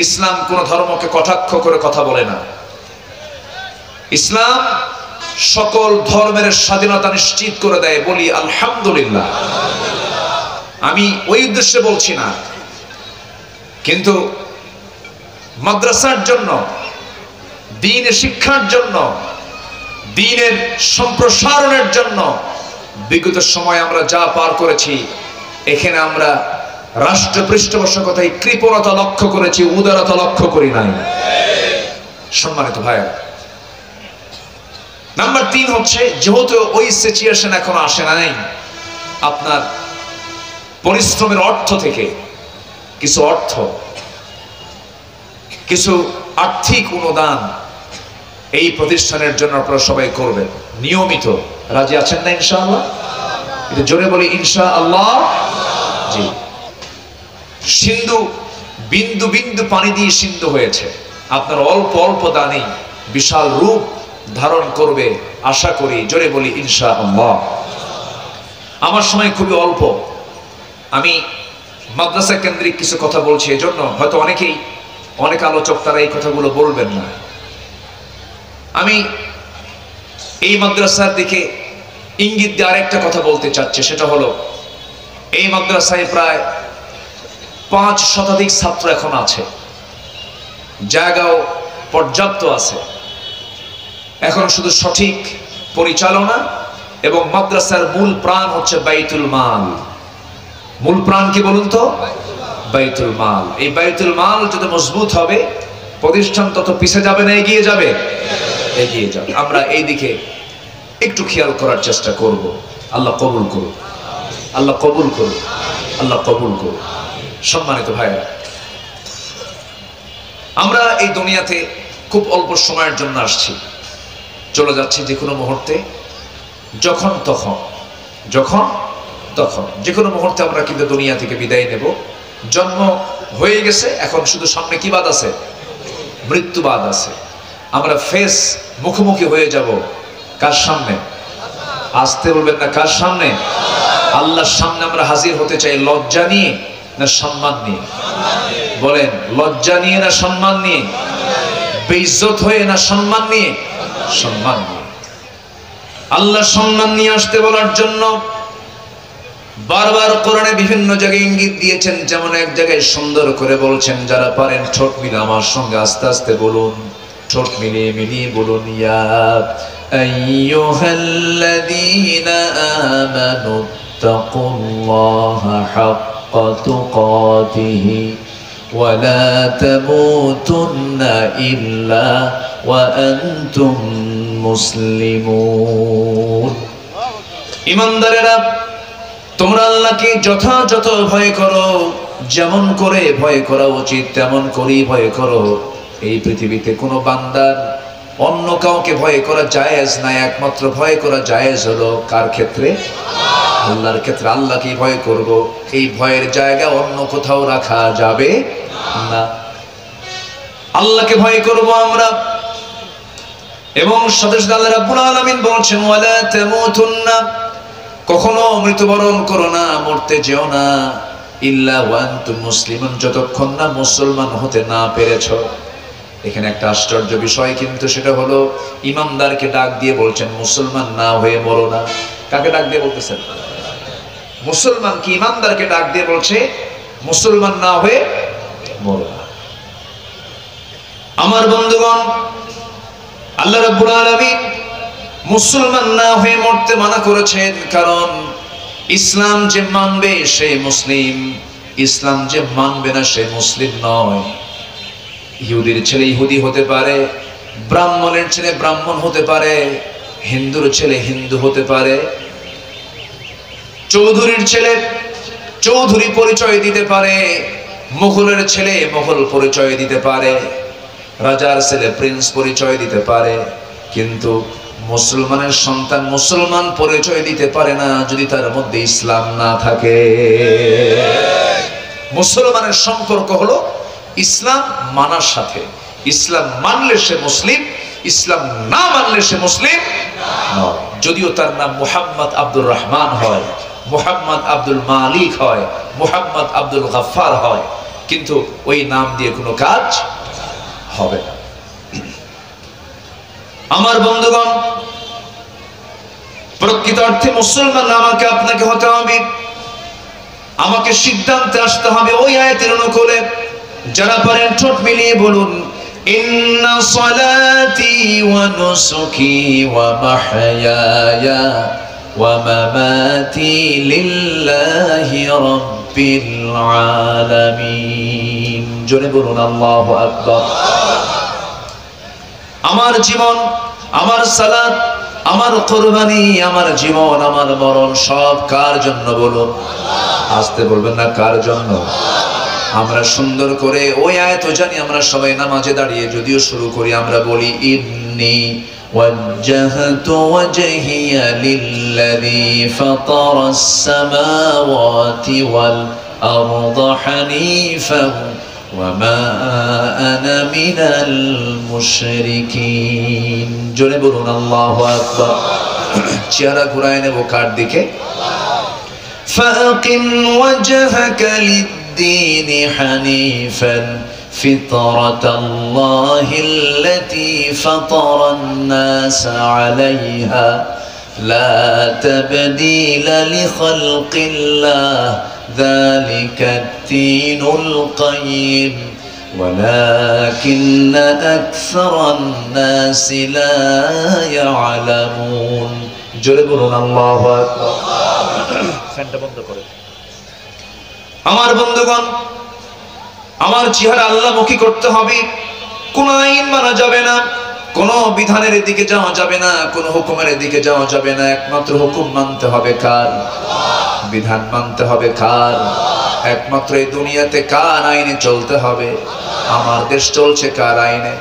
ইসলাম কোন ধর্মকে কটাক্ষ করে কথা বলে না। ইসলাম সকল ধর্মের স্বাধীনতা নিশ্চিত করে দেয়। বলি আলহামদুলিল্লাহ। আমি ওই উদ্দেশ্যে বলছি না, কিন্তু মাদ্রাসার জন্য, দ্বীনের শিক্ষার জন্য, দ্বীনের সম্প্রসারণের জন্য বিগত সময় আমরা যা পার করেছি, এখানে আমরা রাষ্ট্র পৃষ্ঠপোষকতায় কৃপণতা লক্ষ্য করেছি, উদারতা লক্ষ্য করি নাই। সম্মানিত ভাইয়া, নাম্বার 3 হচ্ছে, যেহেতু ওই সিচুয়েশন এখনো আসে নাই, আপনার পরিশ্রমের অর্থ থেকে কিছু অর্থ, কিছু আর্থিক অনুদান এই প্রতিষ্ঠানের জন্য আপনারা সবাই করবেন নিয়মিত। রাজি আছেন না ইনশাআল্লাহ? এটা জোরে বলি ইনশাআল্লাহ। জি, সিন্ধু বিন্দু বিন্দু পানি দিয়ে সিন্ধু হয়েছে। আপনার অল্প অল্প দানেই বিশাল রূপ ধারণ করবে আশা করি। জোরে বলি ইনশাআল্লাহ। আমার সময় খুবই অল্প, আমি মাদ্রাসা কেন্দ্রিক কিছু কথা বলছি, এজন্য হয়তো অনেক আলোচক তারা এই কথাগুলো বলবেন না। আমি এই মাদ্রাসার দিকে ইঙ্গিত দিয়ে আরেকটা কথা বলতে চাচ্ছি, সেটা হলো এই মাদ্রাসায় প্রায় 5 শতাধিক ছাত্র এখন আছে, জায়গাও পর্যাপ্ত আছে। এখন শুধু সঠিক পরিচালনা এবং মাদ্রাসার মূল প্রাণ হচ্ছে বাইতুল মাল। মূল প্রাণ কি বলুন তো? বাইতুল মাল। এই বাইতুল মাল যত মজবুত হবে, প্রতিষ্ঠান তত পিছে যাবে না এগিয়ে যাবে? এগিয়ে যাবে। আমরা এই দিকে একটু খেয়াল করার চেষ্টা করব। আল্লাহ কবুল করুন, আল্লাহ কবুল করুন, আল্লাহ কবুল করুন। সম্মানিত ভাইরা, আমরা এই দুনিয়াতে খুব অল্প সময়ের জন্য আসছি, চলে যাচ্ছি যে কোনো মুহূর্তে, যখন তখন যে কোনো মুহূর্তে আমরা কিন্তু দুনিয়া থেকে বিদায় নেব। জন্ম হয়ে গেছে, এখন শুধু সামনে কি বাদ আছে? মৃত্যুবাদ আছে। আমরা মুখোমুখি হয়ে যাব কার সামনে? আসতে বলবেন না, কার সামনে? আল্লাহর সামনে আমরা হাজির হতে চাই লজ্জা নিয়ে না সম্মান নিয়ে? বলেন, লজ্জা নিয়ে না সম্মান নিয়ে? বেইজ্জত হয়ে না সম্মান নিয়ে? সম্মান নিয়ে। আল্লাহ সম্মান নিয়ে আসতে বলার জন্য বারবার কোরআনে বিভিন্ন জায়গায় ইঙ্গিত দিয়েছেন। যেমন এক জায়গায় সুন্দর করে বলছেন, যারা পারেন ঠোঁট মিলে আমার সঙ্গে আস্তে আস্তে বলুন, ঠোঁট মিলিয়ে মিলিয়ে বলুন, ইয়া আইয়ুহাল্লাযীনা আমানু তাকুল্লাহা হাক্কা তুকাতিহি ওয়া লা তামুতুন্না ইল্লা ওয়া আনতুম মুসলিমুন। ঈমানদারেরা, তোমরা আল্লাহকে যথাযথ ভয় করো, যেমন করে ভয় করা উচিত তেমন করেই ভয় করো। এই পৃথিবীতে কোনো বান্দার অন্য কাউকে ভয় করা জায়েজ না, একমাত্র ভয় করা জায়েজ হলো কার ক্ষেত্রে? আল্লাহর ক্ষেত্রে। আল্লাহকে ভয় করব, এই ভয়ের জায়গা অন্য কোথাও রাখা যাবে না। আল্লাহকে ভয় করব আমরা। এবং সাথে সাথে আল্লাহ রাব্বুল আলামিন বলছেন, ওয়ালা তামুতুন্না, কখনো মৃত্যুবরণ করো না, মরতে যেও না, ইল্লা ওয়া আনতুম মুসলিমুন, যতক্ষণ না মুসলমান হতে না পেরেছ। এখানে একটা আশ্চর্য বিষয়, কিন্তু সেটা হলো ঈমানদারকে ডাক দিয়ে বলছেন মুসলমান না হয়ে মরো না। কাকে ডাক দিয়ে বলতেছেন? মুসলমান কি ঈমানদারকে ডাক দিয়ে বলছে মুসলমান না হয়ে মরো না। আমার বন্ধুগণ, আল্লাহ রাব্বুল আলামিন মুসলমান না হয়ে মরতে মানা করেছেন, কারণ ইসলাম যে মানবে সে মুসলিম, ইসলাম যে মানবে না সে মুসলিম নয়। ইহুদির ছেলে ইহুদি হতে পারে, ব্রাহ্মণের ছেলে ব্রাহ্মণ হতে পারে, হিন্দুর ছেলে হিন্দু হতে পারে, চৌধুরীর ছেলে চৌধুরী পরিচয় দিতে পারে, মুঘলের ছেলে মুঘল পরিচয় দিতে পারে, রাজার ছেলে প্রিন্স পরিচয় দিতে পারে, কিন্তু মুসলমানের সন্তান মুসলমান পরিচয় দিতে পারে না যদি তার মধ্যে ইসলাম না থাকে। মুসলমানের সম্পর্ক হলো ইসলাম মানার সাথে। ইসলাম মানলে সে মুসলিম, ইসলাম না মানলে সে মুসলিম নয়। যদিও তার নাম মুহাম্মদ আব্দুর রহমান হয়, মুহাম্মদ আব্দুল মালিক হয়, মুহাম্মদ আব্দুল গফফার হয়, কিন্তু ওই নাম দিয়ে কোনো কাজ হবে না। আমার বন্ধুগণ, প্রকৃত অর্থে মুসলমান আমাকে আপনাকে হতে হবে, আমাকে সিদ্ধান্তে আসতে হবে ওই আয়াতের অনুকূলে। যারা পারেন ঠোঁট মিলিয়ে বলুন, ইন্না সালাতি ওয়া নুসুকি ওয়া মাহইয়ায়া ওয়া মামাতি লিল্লাহি রাব্বিল আলামিন। জোরে বলুন আল্লাহু আকবার। আমার জীবন, আমার সালাত, আমার কুরবানি, আমার জীবন, আমার মরণ সব কার জন্য বলুন? আসতে বলবেন না, কার জন্য? আমরা সুন্দর করে ওই আয়াত জানি, আমরা সবাই নামাজে দাঁড়িয়ে যদিও শুরু করি, আমরা বলি ইন্নী ওয়াজ্জাহতু ওয়াজহিয়া লিল্লাযী ফাতারাস সামাওয়াতি ওয়াল আরদা হানিফান ওয়া মা আনা মিনাল মুশরিকিন। জোরে বলুন আল্লাহু আকবার। চেহারা ঘুরায় নেব কার দিকে? ফাকিম ওয়াজহাকা লিদ-দীন হানিফান ফিতরাতাল্লাহিল্লাতী ফাতারান-নাস আলাইহা লা তাবদীলা লিখালকিল্লাহ যালিকা আদ-দীনুল কাইয়্যিম ওয়ালাকিন্না আকসারান-নাসি লা ইয়ালামুন। জোরে বলুন আল্লাহু আকবার। ফ্যানটা বন্ধ করে। আমার বন্ধুগণ, আমার চেহারা আল্লাহমুখী করতে হবে। কোন আইন মানা যাবে না, কোন বিধানের দিকে যাওয়া যাবে না, কোন হুকুমের দিকে যাওয়া যাবে না। একমাত্র হুকুম মানতে হবে কার? বিধান মানতে হবে কার? একমাত্র এই দুনিয়াতে কার আইনে চলতে হবে? আমার দেশ চলছে কার আইনে?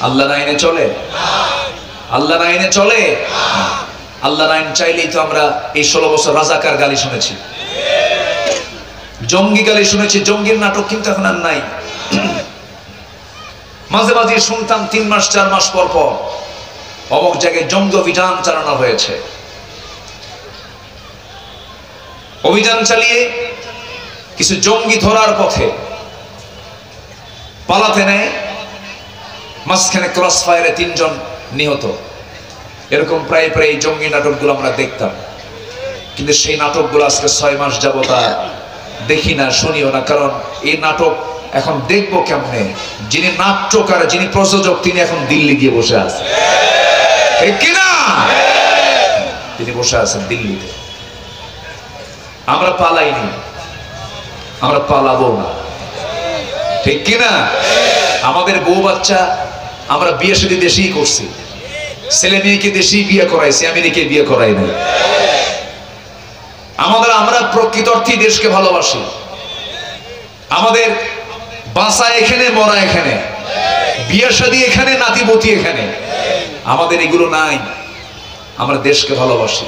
আল্লাহর আইনে চলে? আল্লাহর আইনে চলে? আল্লাহর আইন চাইলেই তো আমরা এই 16 বছর রাজাকার গালি শুনেছি, জঙ্গি গালি শুনেছি। জঙ্গির নাটক কিন্তু এখন আর নাই। মাঝে মাঝে শুনতাম 3 মাস 4 মাস পর পর অমুক জায়গায় জঙ্গি অভিযান চালানো হয়েছে। অভিযান চালিয়ে কিছু জঙ্গি ধরার পথে পালাতে নেয়, মাঝখানে ক্রস ফায়ারে 3 জন নিহত। এরকম প্রায় প্রায় জঙ্গি নাটকগুলো আমরা দেখতাম, কিন্তু সেই নাটকগুলো আজকে 6 মাস যাবত আর দেখি না, শুনিও না। কারণ এই নাটক এখন দেখবো কেমনে? যিনি নাট্যকার, যিনি প্রযোজক, তিনি এখন দিল্লি গিয়ে বসে আছেন, ঠিক কিনা? তিনি বসে আছেন দিল্লিতে। আমরা পালাইনি, আমরা পালাবো না, ঠিক কিনা? আমাদের বউ বাচ্চা আমরা বিয়ে শাদী দেশেই করছি, ছেলে মেয়েকে দেশেই বিয়ে করাইছি, আমেরিকায় বিয়ে করাই নাই। আমরা প্রকৃত অর্থে দেশকে ভালোবাসি। আমাদের বাসা এখানে, মরা এখানে, বিয়ে শাদী এখানে, নাতিপতি এখানে। আমাদের এগুলো নাই। আমরা দেশকে ভালোবাসি।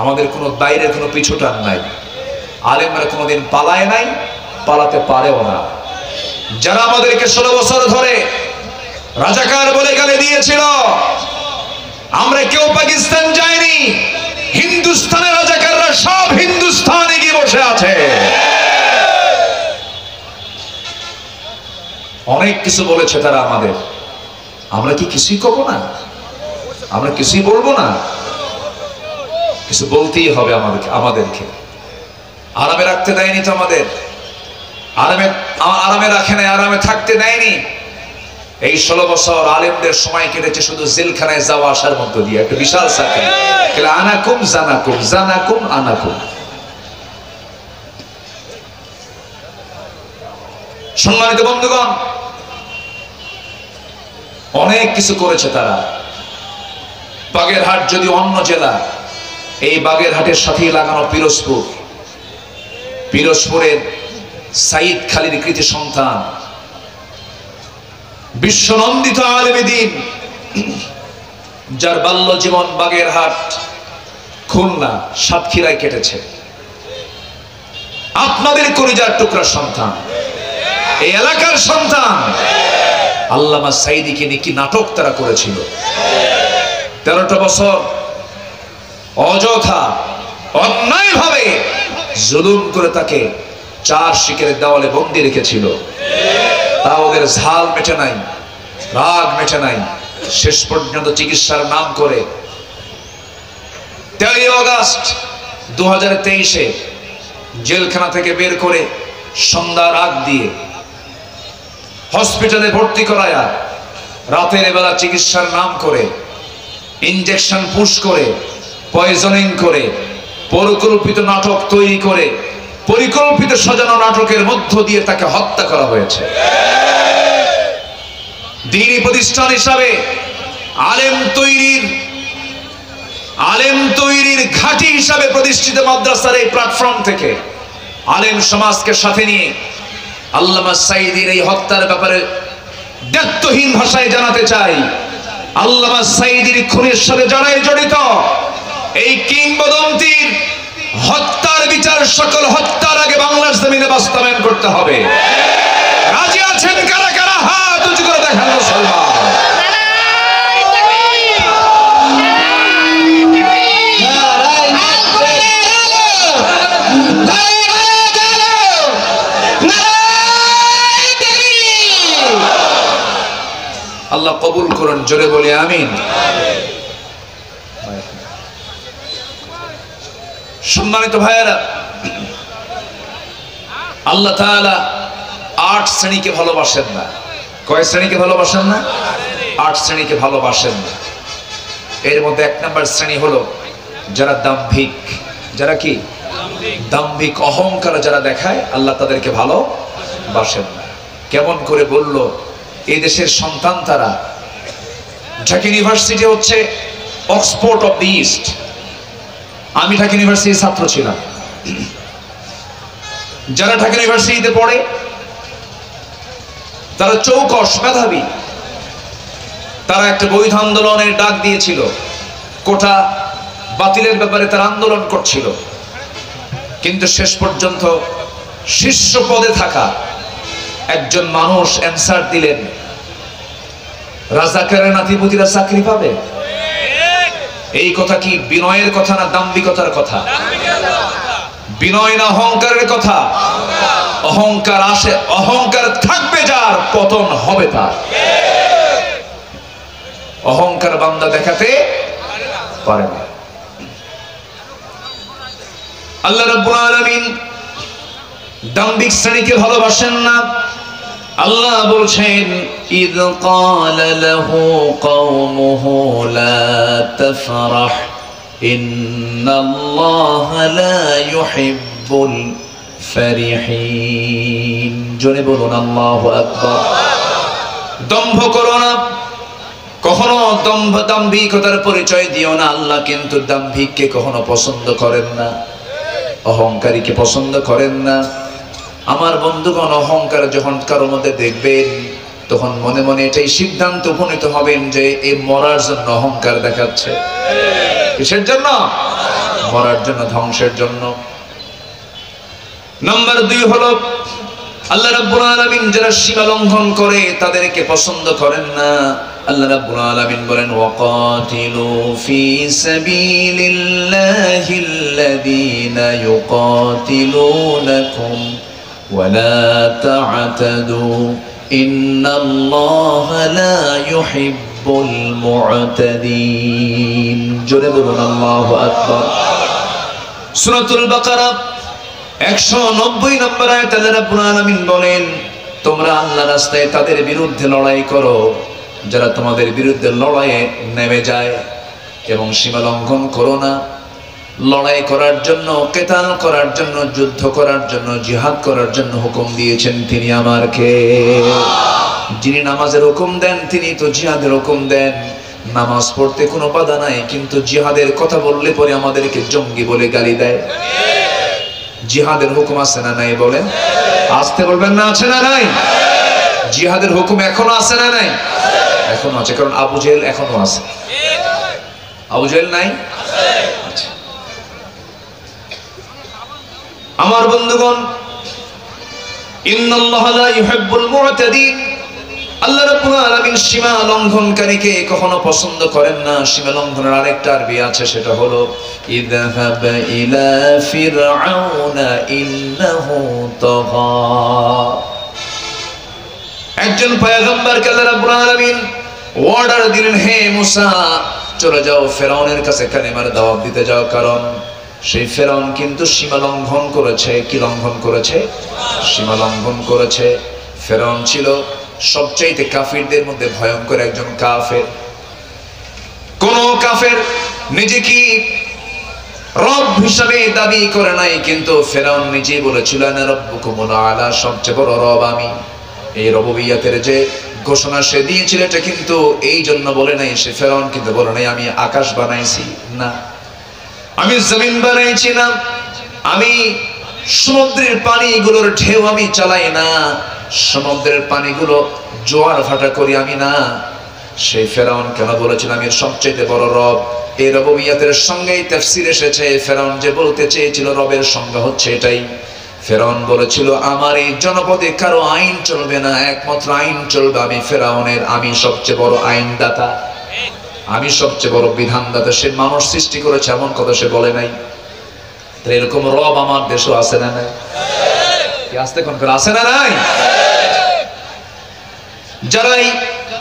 আমাদের কোনো বাইরের কোনো পিছুটান নাই। আলেমরা কোনোদিন পালায় নাই, পালাতে পারেও না। যারা আমাদেরকে 16 বছর ধরে রাজাকার বলে গালি দিয়েছিল, আমরা কেউ পাকিস্তান যাইনি। হিন্দুস্তানের রাজাকাররা সব হিন্দুস্তানে গিয়ে বসে আছে। অনেক কিছু বলেছে তারা আমাদের, আমরা কি কিছুই করবো না? আমরা কিছুই বলবো না? কিছু বলতেই হবে আমাদেরকে। আরামে রাখতে দেয়নি তো আমাদের, আরামে রাখে নাই, আরামে থাকতে দেয়নি। এই 16 বছর আলেমদের সময় কেটেছে শুধু জেলখানায় যাওয়া আসার মধ্য দিয়ে। একটা বিশাল সার্কেল, আনাকুম জানাকুম, জানাকুম আনাকুম। সম্মানিত বন্ধুগণ, অনেক কিছু করেছে তারা। বাগেরহাট যদি অন্য জেলা, এই বাগেরহাটের সাথেই লাগানো পিরোজপুর, পিরোজপুরের সাইদ খালির কৃতি সন্তান, বিশ্বনন্দিত আলেমে দ্বীন, যার বাল্য জীবন বাগেরহাট, খুলনা, সাতক্ষীরায় কেটেছে। আপনাদের কলিজার টুকরা সন্তান, এই এলাকার সন্তান। আল্লামা সাইদিকে নিয়ে কি নাটক তারা করেছিল। 13টা বছর অযথা অন্যায়ভাবে জুলুম করে তাকে 4 শিকের দেওয়ালে বন্দী রেখেছিল। তা ওদের ঝাল মেটে নাই, রাগ মেটে নাই। শেষ পর্যন্ত চিকিৎসার নাম করে 13 আগস্ট 2023-এ জেলখানা থেকে বের করে সন্ধ্যার আগ দিয়ে হসপিটালে ভর্তি করায়া রাতের বেলা চিকিৎসার নাম করে ইনজেকশন পুশ করে পয়জনিং করে পরিকল্পিত নাটক তৈরি করে পরিকল্পিত সাজানো নাটকের মধ্য দিয়ে তাকে হত্যা করা হয়েছে। দ্বীনি প্রতিষ্ঠান হিসাবে আলেম তৈরির ঘাঁটি হিসাবে প্রতিষ্ঠিত মাদ্রাসার এই প্ল্যাটফর্ম থেকে আলেম সমাজকে সাথে নিয়ে আল্লামা সাঈদীর এই হত্যার ব্যাপারে দায়িত্বহীন ভাষায় জানাতে চাই, আল্লামা সাঈদীর খুনের সাথে যারাই জড়িত এই কিংবদন্তির হত্যার বিচার সকল হত্যার আগে বাংলার জমিনে বাস্তবায়ন করতে হবে। রাজি আছেন কারা কারা? হাত উঁচু করে দেখান মুসলমান। আল্লাহ কবুল করুন, জোরে বলি আমিন। সম্মানিত ভাইয়েরা, আল্লাহ তাআলা 8 শ্রেণীকে ভালোবাসেন না। কয় শ্রেণীকে ভালোবাসেন না? 8 শ্রেণীকে ভালোবাসেন না। এর মধ্যে 1 নম্বর শ্রেণী হলো যারা দাম্ভিক। যারা কি? দাম্ভিক, অহংকার যারা দেখায়, আল্লাহ তাদেরকে ভালোবাসেন না। কেমন করে বললো? এই দেশের সন্তান তারা। ঢাকা ইউনিভার্সিটি হচ্ছে অক্সফোর্ড অফ দি ইস্ট। আমি ঢাকা ইউনিভার্সিটির ছাত্র ছিলাম। যারা ঢাকা ইউনিভার্সিটিতে পড়ে তারা চৌকস, মেধাবী। তারা একটা বৈধ আন্দোলনের ডাক দিয়েছিল, কোটা বাতিলের ব্যাপারে তারা আন্দোলন করছিল। কিন্তু শেষ পর্যন্ত শীর্ষ পদে থাকা একজন মানুষ অ্যানসার দিলেন, রাজাকারের নাতিপুতিরা চাকরি পাবে। এই কথা কি বিনয়ের কথা না দাম্ভিকতার কথা? বিনয় না অহংকারের কথা? অহংকার আসে, অহংকার থাকবে যার, পতন হবে তার। অহংকার বান্দা দেখাতে পারে না। আল্লাহ রাব্বুল আলামিন দাম্ভিক শ্রেণীকে ভালোবাসেন না। আল্লাহ বলছেন, ইয ক্বালা লাহু কওমুহু লা তাফরাহ ইন্নাল্লাহা লা ইউহিব্বুল ফারিহিন। জোরে বলুন আল্লাহু আকবার। দম্ভ করো না, কখনো দাম্ভিকতার পরিচয় দিও না। আল্লাহ কিন্তু দাম্ভিককে কখনো পছন্দ করেন না, অহংকারীকে পছন্দ করেন না। আমার বন্ধুগণ, অহংকার যখন কারোর মধ্যে দেখবেন তখন মনে মনে এটাই সিদ্ধান্ত উপনীত হবেন যে এই মরার জন্য অহংকার দেখাচ্ছে। কিসের জন্য? মরার জন্য, ধ্বংসের জন্য। নাম্বার 2 হলো আল্লাহ রাব্বুল আলামিন যারা সীমা লঙ্ঘন করে তাদেরকে পছন্দ করেন না। আল্লাহ রাব্বুল আলামিন বলেন, ওয়াকাতিলু ফি সাবিলিল্লাহিল্লাযীনা ইউকাতিলুনাকুম ওয়ালা তা'তাদু ইন্নাল্লাহা লা ইউহিব্বুল মু'তাদিন। জোরে বলুন আল্লাহু আকবার। সূরাতুল বাকারা 190 নম্বর আয়াতে আল্লাহ রাব্বুল আলামিন বলেন, তোমরা আল্লাহর রাস্তায় তাদের বিরুদ্ধে লড়াই করো যারা তোমাদের বিরুদ্ধে লড়াইয়ে নেমে যায়, এবং সীমা লঙ্ঘন করো না। লড়াই করার জন্য, কিতাল করার জন্য, যুদ্ধ করার জন্য, জিহাদ করার জন্য হুকুম দিয়েছেন তিনি আমার কে? যিনি নামাজের হুকুম দেন তিনি তো জিহাদের হুকুম দেন। নামাজ পড়তে কোনো বাধা নাই, কিন্তু জিহাদের কথা বললে পরে আমাদেরকে জঙ্গি বলে গালি দেয়। জিহাদের হুকুম আছে না নাই? বলেন, আসতে বলবেন না, আছে না নাই? জিহাদের হুকুম এখনো আছে না নাই? এখনো আছে, কারণ আবু জেহেল এখনো আছে। আবু জেহেল নাই? আমার বন্ধুগণ, ইন্নাল্লাহা লা ইউহিব্বুল মু'তাদিন। আল্লাহ রাব্বুল আলামিন সীমা লঙ্ঘনকারীকে কখনো পছন্দ করেন না। সীমা লঙ্ঘনের আরেকটা আরবি আছে, সেটা হলো ইযহাব ইলা ফিরআউনা ইন্নাহু তাগা। একজন পয়গম্বরকে আল্লাহ রাব্বুল আলামিন অর্ডার দিলেন, হে মুসা চলে যাও ফেরাউনের কাছে কালিমার দাওয়াত দিতে যাও, কারণ সেই ফেরাউন কিন্তু সীমা লঙ্ঘন করেছে। কি লঙ্ঘন করেছে? সীমা লঙ্ঘন করেছে। ফেরাউন ছিল সবচাইতে কাফিরদের মধ্যে ভয়ঙ্কর একজন কাফের। কোন কাফের নিজে কি রব হিসাবে দাবি করে নাই, কিন্তু ফেরাউন নিজে বলেছিল আনা রাব্বুকুমুল আলা, সবচেয়ে বড় রব আমি। এই রববিয়তের যে ঘোষণা সে দিয়েছিল, এটা কিন্তু এই জন্য বলে নাই, সে ফেরাউন কিন্তু বলে নাই আমি আকাশ বানাইছি, না আমি জমিন বানাইছি, না আমি সমুদ্রের পানিগুলোর ঢেউ আমি চালাই না, সমুদ্রের পানিগুলো জোয়ার ভাটা করি আমি না। সেই ফেরাউন কেন বলেছিল আমি সবচেয়ে বড় রব? এই রববিয়তের সঙ্গেই তাফসীর এসেছে, ফেরাউন যে বলতে চেয়েছিল রবের সংজ্ঞা হচ্ছে এটাই। ফেরাউন বলেছিল আমার এই জনপদে কারো আইন চলবে না, একমাত্র আইন চলবে আমি ফেরাউনের। আমি সবচেয়ে বড় আইনদাতা, আমি সবচেয়ে বড় বিধানদাতা। সে মানুষ সৃষ্টি করেছে এমন কথা সে বলে নাই। এরকম রব আমার দেশও আছে না নাই? আস্তে কোন করে আছে না নাই? যারাই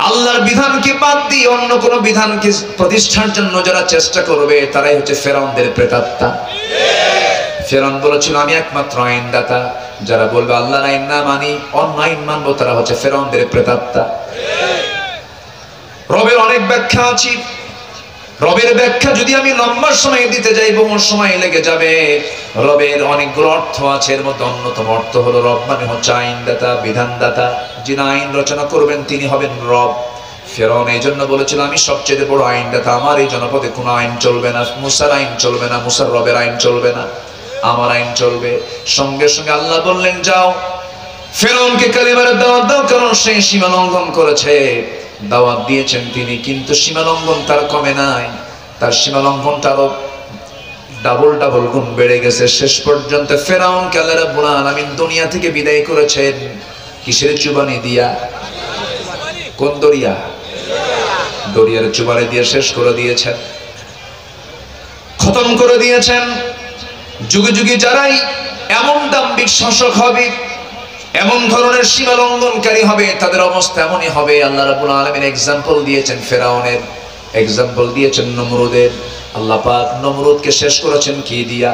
আল্লাহর বিধানকে বাদ দিয়ে অন্য কোন বিধানকে প্রতিষ্ঠার জন্য যারা চেষ্টা করবে, তারাই হচ্ছে ফেরাউনদের প্রেতাত্মা। ফেরাউন বলেছিল আমি একমাত্র আইনদাতা। যারা বলবে আল্লাহর আইন না মানি, অন্য আইন মানবো, তারা হচ্ছে ফেরাউনদের প্রেতাত্মা। রবের অনেক ব্যাখ্যা আছে। রবের ব্যাখ্যা যদি আমি লম্বা সময় দিতে যাই, বহু সময় লেগে যাবে। রবের অনেকগুলো অর্থ আছে, এর মধ্যে অন্যতম অর্থ হলো রব মানে হচ্ছে আইনদাতা, বিধানদাতা। যিনি আইন রচনা করবেন তিনি হবেন রব। ফেরাউন এই জন্য বলেছিল আমি সবচেয়ে বড় আইনদাতা, আমার এই জনপদে কোনো আইন চলবে না, মুসার আইন চলবে না, মুসার রবের আইন চলবে না, আমার আইন চলবে। সঙ্গে সঙ্গে আল্লাহ বললেন যাও ফেরাউনকে কালিমার দাওয়াত দাও, কারণ সে সীমা লঙ্ঘন করেছে। দাওয়াত দিয়েছেন তিনি, কিন্তু সীমা লঙ্ঘন তার কমে নাই, তার সীমা লঙ্ঘনটা আরো ডাবল গুণ বেড়ে গেছে। শেষ পর্যন্ত ফেরাউনকে আল্লাহ রাব্বুল আলামিন দুনিয়া থেকে বিদায় করেছেন কিসের চুবানি দিয়া? কোন দরিয়া? দরিয়ার চুবানি দিয়ে শেষ করে দিয়েছেন, খতম করে দিয়েছেন। যুগে যুগে যারাই এমন দাম্ভিক শাসক হবে, এমন ধরনের সীমা লঙ্ঘনকারী হবে, তাদের অবস্থা এমনই হবে। আল্লাহ রাব্বুল আলামিন এক্সাম্পল দিয়েছেন ফেরাউনের, এক্সাম্পল দিয়েছেন নমরুদের। আল্লাহ পাক নমরুদকে শেষ করেছেন কি দিয়া?